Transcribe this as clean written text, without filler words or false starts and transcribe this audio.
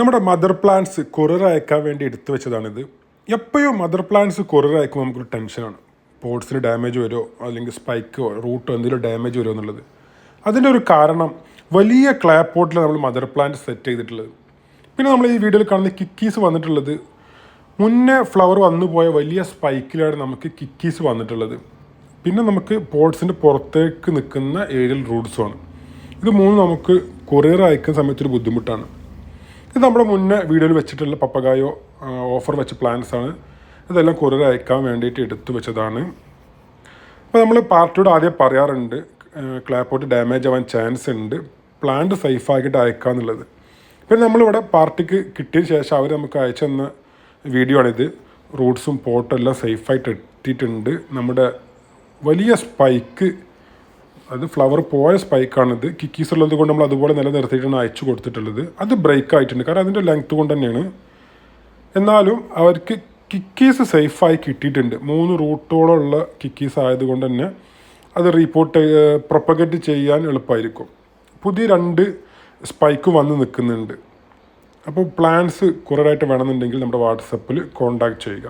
നമ്മുടെ mother plants courier അയക്കാൻ വേണ്ടി എടുത്തു വെച്ചതാണിത്. എപ്പോഴും മദർ പ്ലാന്റ്സ് കൊറിയർ അയക്കുമ്പോൾ നമുക്കൊരു ടെൻഷനാണ്. പോട്ട്സിന് ഡാമേജ് വരുമോ, അല്ലെങ്കിൽ സ്പൈക്കോ റൂട്ടോ എന്തെങ്കിലും ഡാമേജ് വരുമോ എന്നുള്ളത്. അതിൻ്റെ ഒരു കാരണം വലിയ ക്ലേ പോട്ടിൽ നമ്മൾ മദർ പ്ലാന്റ് സെറ്റ് ചെയ്തിട്ടുള്ളത്. പിന്നെ നമ്മൾ ഈ വീഡിയോയിൽ കാണുന്ന കിക്കീസ് വന്നിട്ടുള്ളത് മുന്നേ ഫ്ലവർ വന്നു പോയ വലിയ സ്പൈക്കിലാണ് നമുക്ക് കിക്കീസ് വന്നിട്ടുള്ളത്. പിന്നെ നമുക്ക് പോട്ട്സിൻ്റെ പുറത്തേക്ക് നിൽക്കുന്ന ഏരിയൽ റൂട്ട്സുമാണ്. ഇത് മൂന്നും നമുക്ക് കൊറിയർ അയക്കുന്ന സമയത്തൊരു ബുദ്ധിമുട്ടാണ്. ഇത് നമ്മുടെ മുന്നേ വീഡിയോയിൽ വെച്ചിട്ടുള്ള പപ്പഗായോ ഓഫർ വെച്ച പ്ലാന്റ്സ് ആണ്. ഇതെല്ലാം കൊറിയർ അയക്കാൻ വേണ്ടിയിട്ട് എടുത്തു വെച്ചതാണ്. അപ്പോൾ നമ്മൾ പാർട്ടിയോട് ആദ്യം പറയാറുണ്ട്, ക്ലാപ്പോട്ട് ഡാമേജ് ആവാൻ ചാൻസ് ഉണ്ട്, പ്ലാന്റ് സേഫാക്കിയിട്ട് അയക്കാമെന്നുള്ളത്. പിന്നെ നമ്മളിവിടെ പാർട്ടിക്ക് കിട്ടിയ ശേഷം അവർ നമുക്ക് അയച്ചു തന്ന വീഡിയോ ആണിത്. റൂട്ട്സും പോട്ടും എല്ലാം സേഫായിട്ട് എത്തിയിട്ടുണ്ട്. നമ്മുടെ വലിയ സ്പൈക്ക്, അത് ഫ്ലവർ പോയ സ്പൈക്കാണിത്. കിക്കീസ് ഉള്ളത് കൊണ്ട് നമ്മൾ അതുപോലെ നിലനിർത്തിയിട്ടാണ് അയച്ചു കൊടുത്തിട്ടുള്ളത്. അത് ബ്രേക്ക് ആയിട്ടുണ്ട്, കാരണം അതിൻ്റെ ലെങ്ത്ത് കൊണ്ട് തന്നെയാണ്. എന്നാലും അവർക്ക് കിക്കീസ് സേഫായി കിട്ടിയിട്ടുണ്ട്. 3 റൂട്ടോളമുള്ള കിക്കീസ് ആയതുകൊണ്ട് തന്നെ അത് പ്രൊപ്പഗേറ്റ് ചെയ്യാൻ എളുപ്പമായിരിക്കും. പുതിയ 2 സ്പൈക്ക് വന്ന് നിൽക്കുന്നുണ്ട്. അപ്പോൾ പ്ലാൻസ് കുറേയായിട്ട് വേണമെന്നുണ്ടെങ്കിൽ നമ്മുടെ വാട്സപ്പിൽ കോൺടാക്റ്റ് ചെയ്യുക.